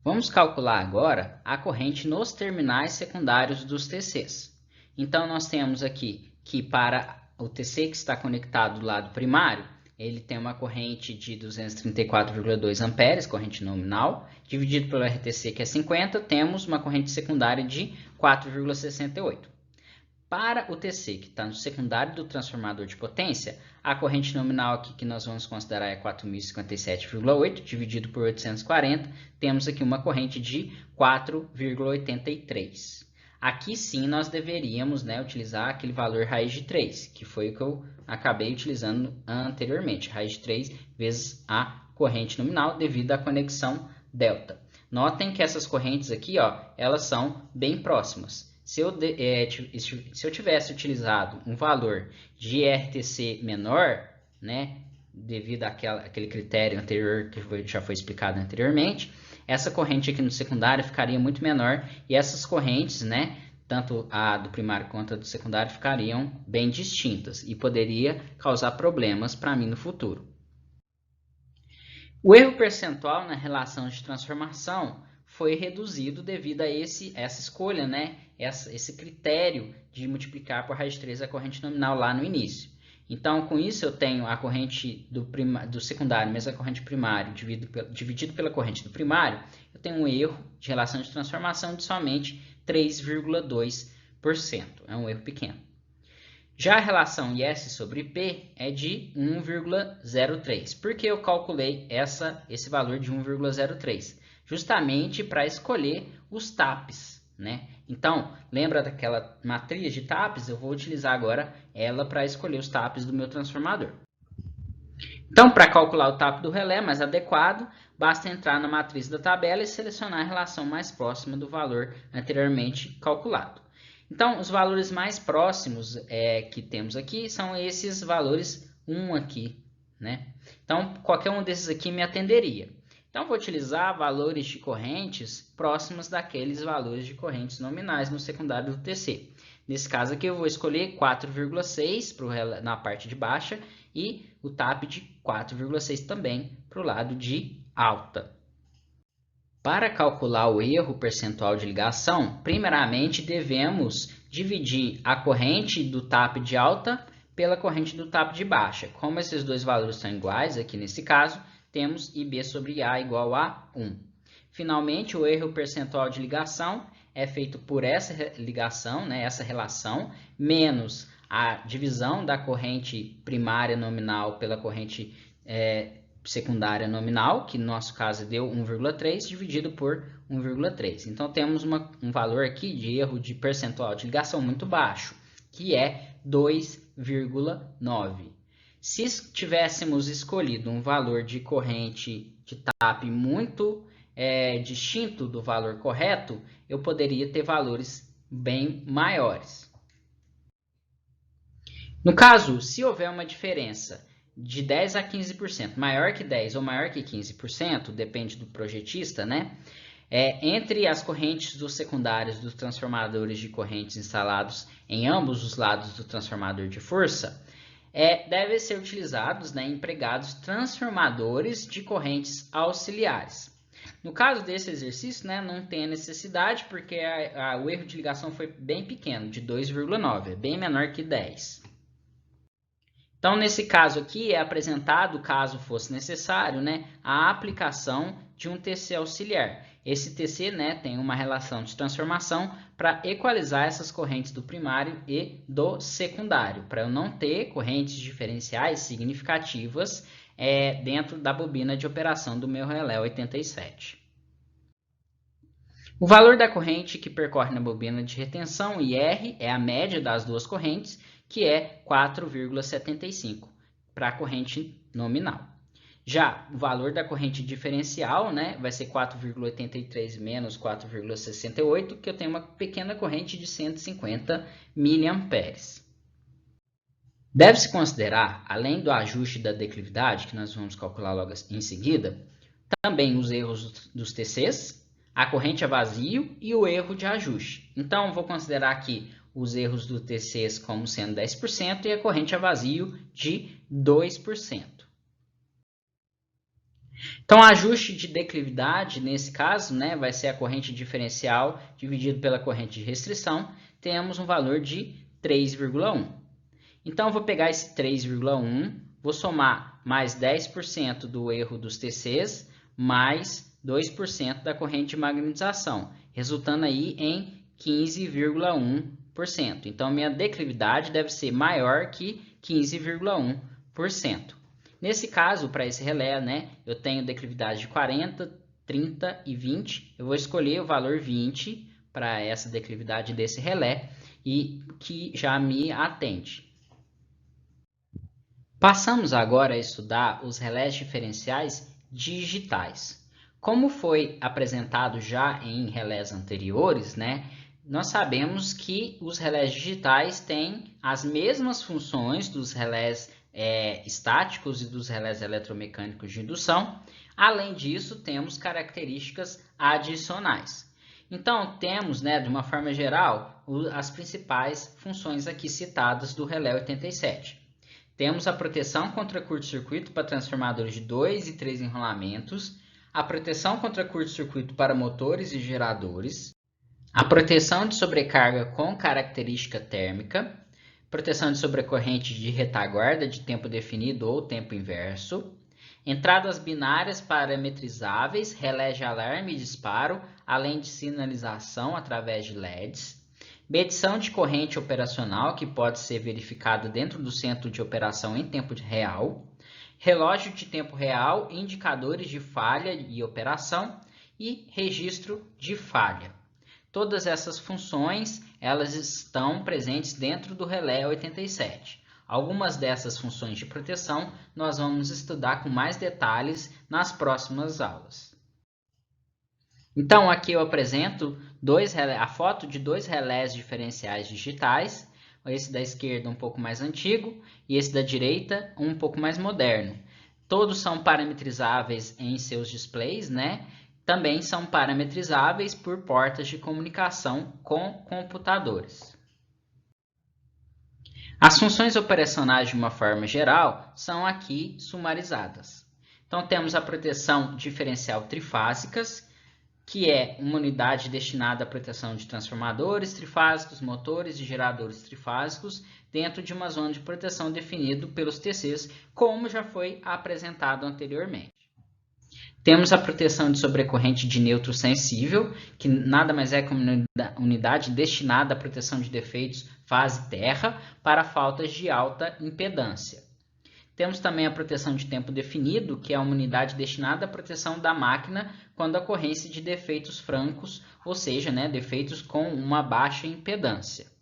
Vamos calcular agora a corrente nos terminais secundários dos TCs. Então, nós temos aqui que para o TC que está conectado do lado primário, ele tem uma corrente de 234,2 amperes, corrente nominal, dividido pelo RTC, que é 50, temos uma corrente secundária de 4,68. Para o TC, que está no secundário do transformador de potência, a corrente nominal aqui que nós vamos considerar é 4.057,8, dividido por 840, temos aqui uma corrente de 4,83. Aqui sim nós deveríamos, né, utilizar aquele valor raiz de 3, que foi o que eu acabei utilizando anteriormente, raiz de 3 vezes a corrente nominal devido à conexão delta. Notem que essas correntes aqui, ó, elas são bem próximas. Se eu tivesse utilizado um valor de RTC menor, né, devido àquele critério anterior que já foi explicado anteriormente, essa corrente aqui no secundário ficaria muito menor e essas correntes, né, tanto a do primário quanto a do secundário, ficariam bem distintas e poderia causar problemas para mim no futuro. O erro percentual na relação de transformação foi reduzido devido a essa escolha, né, esse critério de multiplicar por raiz de 3 a corrente nominal lá no início. Então, com isso, eu tenho a corrente do secundário, mesmo a corrente primária, dividido pela corrente do primário, eu tenho um erro de relação de transformação de somente 3,2%. É um erro pequeno. Já a relação IS sobre P é de 1,03. Por que eu calculei esse valor de 1,03? Justamente para escolher os TAPs, né? Então, lembra daquela matriz de TAPs? Eu vou utilizar agora ela para escolher os TAPs do meu transformador. Então, para calcular o TAP do relé mais adequado, basta entrar na matriz da tabela e selecionar a relação mais próxima do valor anteriormente calculado. Então, os valores mais próximos que temos aqui são esses valores 1 aqui, né? Então, qualquer um desses aqui me atenderia. Então, vou utilizar valores de correntes próximos daqueles valores de correntes nominais no secundário do TC. Nesse caso aqui, eu vou escolher 4,6 na parte de baixa e o TAP de 4,6 também para o lado de alta. Para calcular o erro percentual de ligação, primeiramente devemos dividir a corrente do TAP de alta pela corrente do TAP de baixa. Como esses dois valores são iguais, aqui nesse caso, temos IB sobre A igual a 1. Finalmente, o erro percentual de ligação é feito por essa ligação, né, essa relação, menos a divisão da corrente primária nominal pela corrente secundária nominal, que no nosso caso deu 1,3, dividido por 1,3. Então, temos um valor aqui de erro de percentual de ligação muito baixo, que é 2,9. Se tivéssemos escolhido um valor de corrente de TAP muito distinto do valor correto, eu poderia ter valores bem maiores. No caso, se houver uma diferença de 10 a 15%, maior que 10 ou maior que 15%, depende do projetista, né? Entre as correntes dos secundários dos transformadores de correntes instalados em ambos os lados do transformador de força, devem ser utilizados, né, empregados transformadores de correntes auxiliares. No caso desse exercício, né, não tem a necessidade, porque o erro de ligação foi bem pequeno, de 2,9, é bem menor que 10. Então, nesse caso aqui, é apresentado, caso fosse necessário, né, a aplicação de um TC auxiliar. Esse TC, né, tem uma relação de transformação para equalizar essas correntes do primário e do secundário, para eu não ter correntes diferenciais significativas dentro da bobina de operação do meu relé 87. O valor da corrente que percorre na bobina de retenção, IR, é a média das duas correntes, que é 4,75 para a corrente nominal. Já o valor da corrente diferencial, né, vai ser 4,83 menos 4,68, que eu tenho uma pequena corrente de 150 mA. Deve-se considerar, além do ajuste da declividade, que nós vamos calcular logo em seguida, também os erros dos TCs, a corrente a vazio e o erro de ajuste. Então, vou considerar aqui os erros do TCs como sendo 10% e a corrente a vazio de 2%. Então, o ajuste de declividade, nesse caso, né, vai ser a corrente diferencial dividido pela corrente de restrição. Temos um valor de 3,1. Então, eu vou pegar esse 3,1, vou somar mais 10% do erro dos TCs, mais 2% da corrente de magnetização, resultando aí em 15,1%. Então, minha declividade deve ser maior que 15,1%. Nesse caso, para esse relé, né, eu tenho declividade de 40, 30 e 20. Eu vou escolher o valor 20 para essa declividade desse relé e que já me atende. Passamos agora a estudar os relés diferenciais digitais. Como foi apresentado já em relés anteriores, né, nós sabemos que os relés digitais têm as mesmas funções dos relés estáticos e dos relés eletromecânicos de indução. Além disso, temos características adicionais. Então, temos, né, de uma forma geral, as principais funções aqui citadas do relé 87. Temos a proteção contra curto-circuito para transformadores de 2 e 3 enrolamentos, a proteção contra curto-circuito para motores e geradores, a proteção de sobrecarga com característica térmica, proteção de sobrecorrente de retaguarda de tempo definido ou tempo inverso, entradas binárias parametrizáveis, relé de alarme e disparo, além de sinalização através de LEDs, medição de corrente operacional, que pode ser verificada dentro do centro de operação em tempo real, relógio de tempo real, indicadores de falha e operação e registro de falha. Todas essas funções, elas estão presentes dentro do relé 87. Algumas dessas funções de proteção nós vamos estudar com mais detalhes nas próximas aulas. Então, aqui eu apresento a foto de dois relés diferenciais digitais, esse da esquerda um pouco mais antigo e esse da direita um pouco mais moderno. todos são parametrizáveis em seus displays, né? Também são parametrizáveis por portas de comunicação com computadores. As funções operacionais de uma forma geral são aqui sumarizadas. Então temos a proteção diferencial trifásicas, que é uma unidade destinada à proteção de transformadores trifásicos, motores e geradores trifásicos, dentro de uma zona de proteção definido pelos TCs, como já foi apresentado anteriormente. Temos a proteção de sobrecorrente de neutro sensível, que nada mais é que uma unidade destinada à proteção de defeitos fase terra para faltas de alta impedância. Temos também a proteção de tempo definido, que é uma unidade destinada à proteção da máquina quando a ocorrência de defeitos francos, ou seja, defeitos com uma baixa impedância.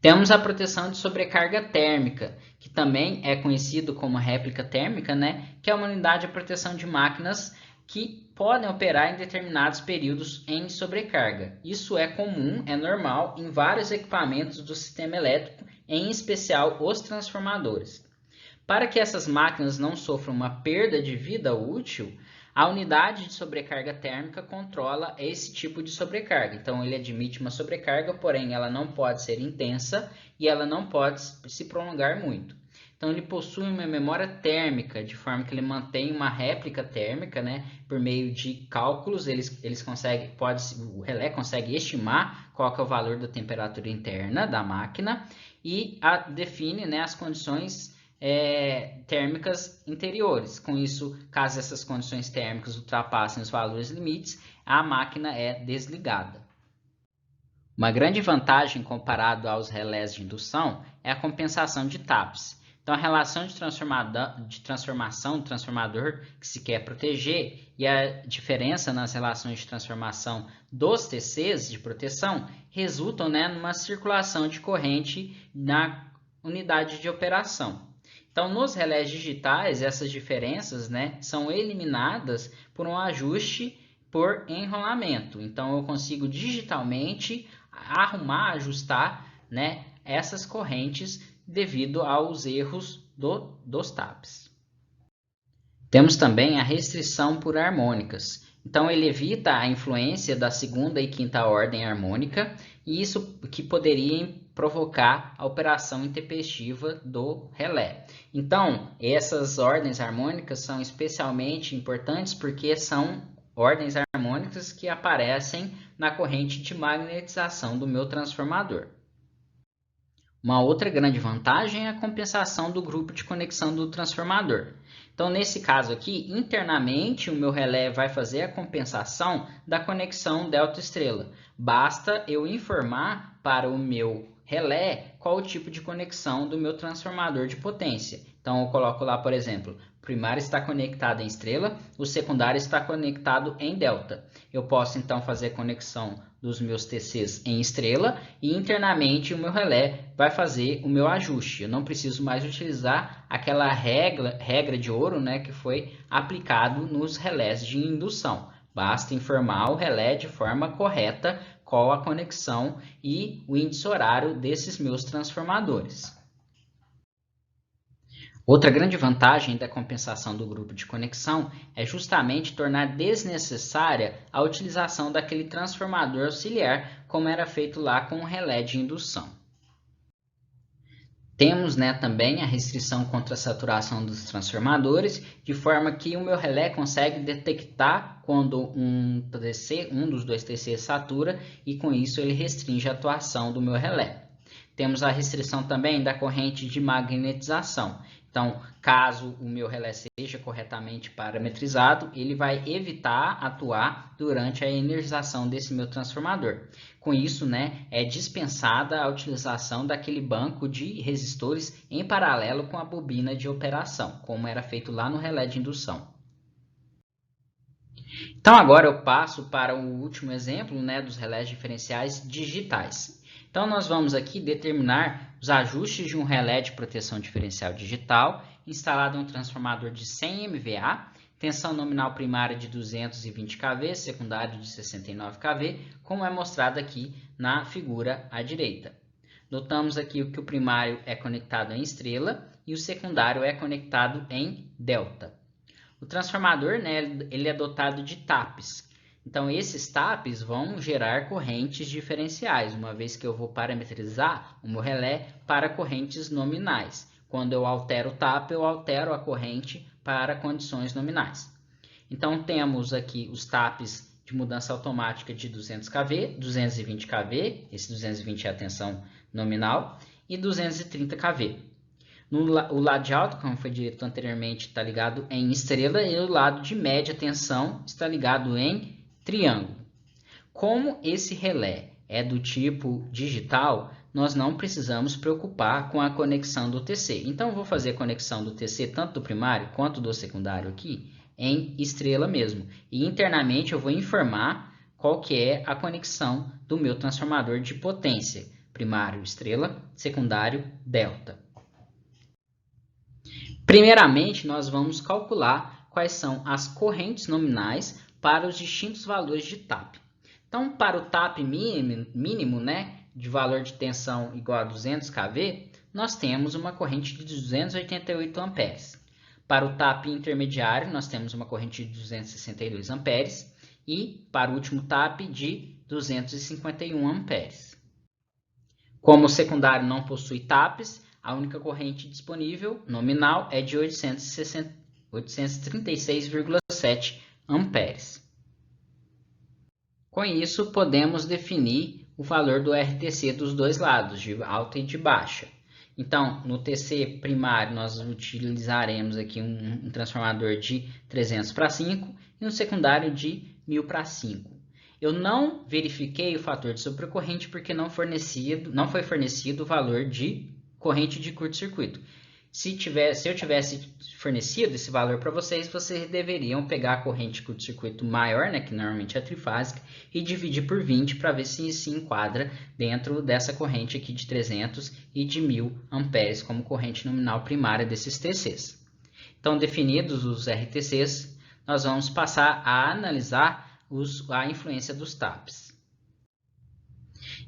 Temos a proteção de sobrecarga térmica, que também é conhecido como réplica térmica, que é uma unidade de proteção de máquinas que podem operar em determinados períodos em sobrecarga. Isso é comum, é normal em vários equipamentos do sistema elétrico, em especial os transformadores. Para que essas máquinas não sofram uma perda de vida útil, a unidade de sobrecarga térmica controla esse tipo de sobrecarga. Então, ele admite uma sobrecarga, porém ela não pode ser intensa e ela não pode se prolongar muito. Então, ele possui uma memória térmica, de forma que ele mantém uma réplica térmica, por meio de cálculos, o relé consegue estimar qual que é o valor da temperatura interna da máquina e define as condições térmicas interiores. Com isso, caso essas condições térmicas ultrapassem os valores limites, a máquina é desligada. Uma grande vantagem comparado aos relés de indução é a compensação de taps. Então, a relação de transformação do transformador que se quer proteger e a diferença nas relações de transformação dos TCs de proteção resultam numa circulação de corrente na unidade de operação. Então, nos relés digitais, essas diferenças são eliminadas por um ajuste por enrolamento. Então, eu consigo digitalmente ajustar essas correntes devido aos erros dos taps. Temos também a restrição por harmônicas. Então, ele evita a influência da segunda e quinta ordem harmônica, e isso que poderia provocar a operação intempestiva do relé. Então, essas ordens harmônicas são especialmente importantes porque são ordens harmônicas que aparecem na corrente de magnetização do meu transformador. Uma outra grande vantagem é a compensação do grupo de conexão do transformador. Então, nesse caso aqui, internamente, o meu relé vai fazer a compensação da conexão delta estrela. Basta eu informar para o meu relé qual o tipo de conexão do meu transformador de potência. Então, eu coloco lá, por exemplo, o primário está conectado em estrela, o secundário está conectado em delta. Eu posso, então, fazer a conexão dos meus TCs em estrela e internamente o meu relé vai fazer o meu ajuste. Eu não preciso mais utilizar aquela regra de ouro que foi aplicado nos relés de indução. Basta informar o relé de forma correta qual a conexão e o índice horário desses meus transformadores. Outra grande vantagem da compensação do grupo de conexão é justamente tornar desnecessária a utilização daquele transformador auxiliar, como era feito lá com o relé de indução. Temos também a restrição contra a saturação dos transformadores, de forma que o meu relé consegue detectar quando um dos dois TCs satura e com isso ele restringe a atuação do meu relé. Temos a restrição também da corrente de magnetização. Então, caso o meu relé seja corretamente parametrizado, ele vai evitar atuar durante a energização desse meu transformador. Com isso, é dispensada a utilização daquele banco de resistores em paralelo com a bobina de operação, como era feito lá no relé de indução. Então, agora eu passo para o último exemplo dos relés diferenciais digitais. Então, nós vamos aqui determinar os ajustes de um relé de proteção diferencial digital instalado em um transformador de 100 MVA, tensão nominal primária de 220 kV, secundário de 69 kV, como é mostrado aqui na figura à direita. Notamos aqui que o primário é conectado em estrela e o secundário é conectado em delta. O transformador, né, ele é dotado de TAPs. Então, esses TAPs vão gerar correntes diferenciais, uma vez que eu vou parametrizar o meu relé para correntes nominais. Quando eu altero o TAP, eu altero a corrente para condições nominais. Então, temos aqui os TAPs de mudança automática de 200 kV, 220 kV, esse 220 é a tensão nominal, e 230 kV. O lado de alta, como foi dito anteriormente, está ligado em estrela e o lado de média tensão está ligado em triângulo. Como esse relé é do tipo digital, nós não precisamos preocupar com a conexão do TC. Então, eu vou fazer a conexão do TC tanto do primário quanto do secundário aqui em estrela mesmo. E internamente eu vou informar qual que é a conexão do meu transformador de potência. Primário estrela, secundário delta. Primeiramente, nós vamos calcular quais são as correntes nominais para os distintos valores de TAP. Então, para o TAP mínimo, né, de valor de tensão igual a 200 kV, nós temos uma corrente de 288 amperes. Para o TAP intermediário, nós temos uma corrente de 262 amperes e para o último TAP de 251 amperes. Como o secundário não possui TAPs, a única corrente disponível, nominal, é de 836,7 amperes. Com isso, podemos definir o valor do RTC dos dois lados, de alta e de baixa. Então, no TC primário, nós utilizaremos aqui um transformador de 300 para 5 e no secundário de 1000 para 5. Eu não verifiquei o fator de sobrecorrente porque não foi fornecido o valor de corrente de curto-circuito. Se eu tivesse fornecido esse valor para vocês, vocês deveriam pegar a corrente de curto-circuito maior, né, que normalmente é trifásica, e dividir por 20 para ver se se enquadra dentro dessa corrente aqui de 300 e de 1000 amperes como corrente nominal primária desses TCs. Então, definidos os RTCs, nós vamos passar a analisar a influência dos TAPs.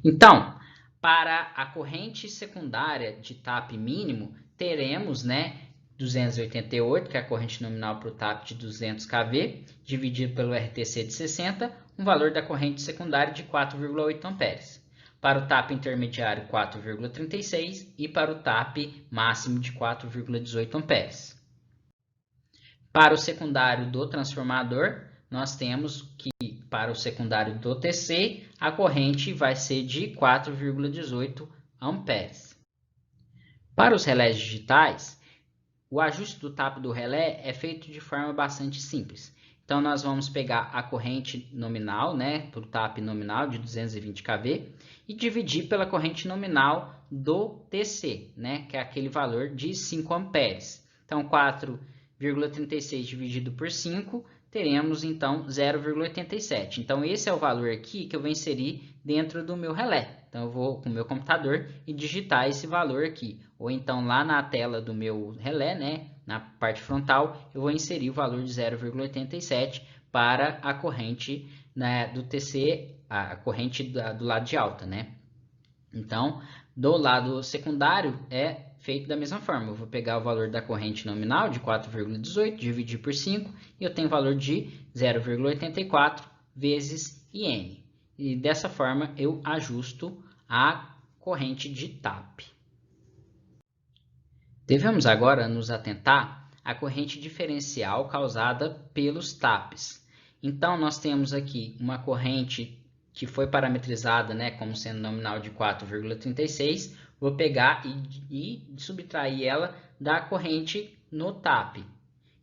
Então, para a corrente secundária de TAP mínimo, teremos, né, 288, que é a corrente nominal para o TAP de 200 kV, dividido pelo RTC de 60, um valor da corrente secundária de 4,8 amperes. Para o TAP intermediário, 4,36 e para o TAP máximo de 4,18 amperes. Para o secundário do transformador, nós temos que, para o secundário do TC, a corrente vai ser de 4,18 amperes. Para os relés digitais, o ajuste do TAP do relé é feito de forma bastante simples. Então, nós vamos pegar a corrente nominal, né, para o TAP nominal de 220 kV, e dividir pela corrente nominal do TC, né, que é aquele valor de 5 amperes. Então, 4,36 dividido por 5, teremos então 0,87. Então, esse é o valor aqui que eu vou inserir dentro do meu relé. Então, eu vou com o meu computador e digitar esse valor aqui. Ou então, lá na tela do meu relé, né, na parte frontal, eu vou inserir o valor de 0,87 para a corrente, né, do TC, a corrente do lado de alta, né? Então, do lado secundário é feito da mesma forma. Eu vou pegar o valor da corrente nominal de 4,18, dividir por 5, e eu tenho o valor de 0,84 vezes IN. E dessa forma eu ajusto a corrente de TAP. Devemos agora nos atentar à corrente diferencial causada pelos TAPs. Então, nós temos aqui uma corrente que foi parametrizada, né, como sendo nominal de 4,36, vou pegar e subtrair ela da corrente no TAP.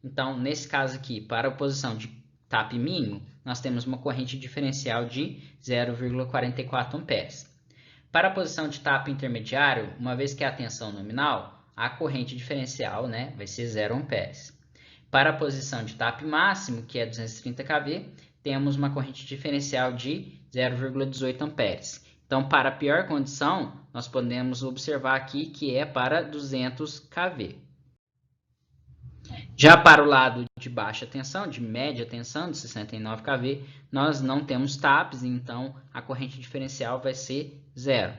Então, nesse caso aqui, para a posição de TAP mínimo, nós temos uma corrente diferencial de 0,44 amperes. Para a posição de TAP intermediário, uma vez que é a tensão nominal, a corrente diferencial, né, vai ser 0 amperes. Para a posição de TAP máximo, que é 230 kV, temos uma corrente diferencial de 0,18 amperes. Então, para a pior condição, nós podemos observar aqui que é para 200 kV. Já para o lado de baixa tensão, de média tensão, de 69 kV, nós não temos TAPs, então a corrente diferencial vai ser 0.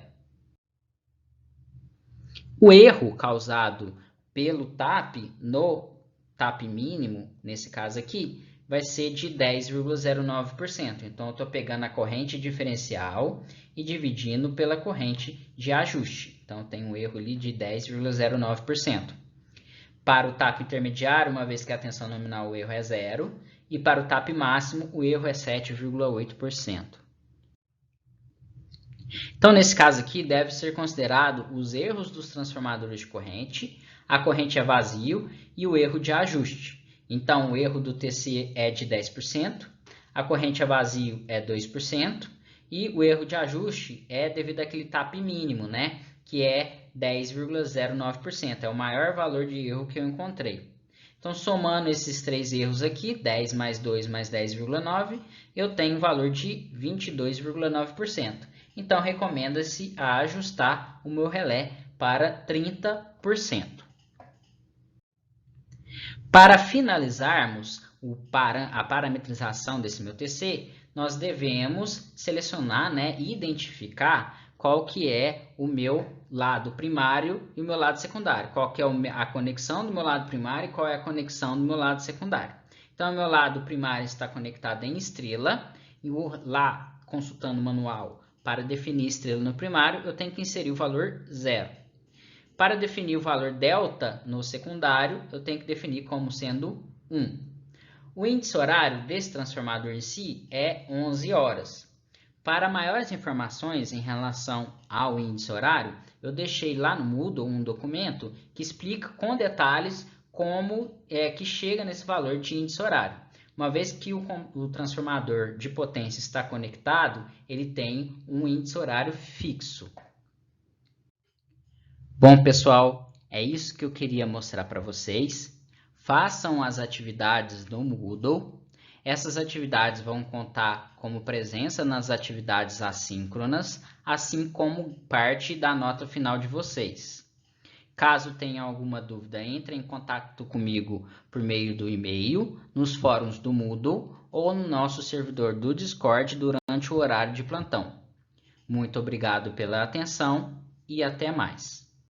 O erro causado pelo TAP, no TAP mínimo, nesse caso aqui, vai ser de 10,09%. Então, eu estou pegando a corrente diferencial e dividindo pela corrente de ajuste. Então, tem um erro ali de 10,09%. Para o TAP intermediário, uma vez que a tensão nominal, o erro é 0. E para o TAP máximo, o erro é 7,8%. Então, nesse caso aqui, deve ser considerado os erros dos transformadores de corrente, a corrente a vazio e o erro de ajuste. Então, o erro do TC é de 10%, a corrente a vazio é 2%, e o erro de ajuste é devido àquele TAP mínimo, né? Que é 10,09%, é o maior valor de erro que eu encontrei. Então, somando esses três erros aqui, 10 mais 2 mais 10,9, eu tenho um valor de 22,9%. Então, recomenda-se a ajustar o meu relé para 30%. Para finalizarmos a parametrização desse meu TC, nós devemos selecionar, né, e identificar qual que é o meu lado primário e o meu lado secundário. Qual que é a conexão do meu lado primário e qual é a conexão do meu lado secundário. Então, o meu lado primário está conectado em estrela e lá, consultando o manual, para definir estrela no primário, eu tenho que inserir o valor 0. Para definir o valor delta no secundário, eu tenho que definir como sendo 1. O índice horário desse transformador em si é 11 horas. Para maiores informações em relação ao índice horário, eu deixei lá no Moodle um documento que explica com detalhes como é que chega nesse valor de índice horário. Uma vez que o transformador de potência está conectado, ele tem um índice horário fixo. Bom, pessoal, é isso que eu queria mostrar para vocês. Façam as atividades do Moodle. Essas atividades vão contar como presença nas atividades assíncronas, assim como parte da nota final de vocês. Caso tenha alguma dúvida, entre em contato comigo por meio do e-mail, nos fóruns do Moodle ou no nosso servidor do Discord durante o horário de plantão. Muito obrigado pela atenção e até mais.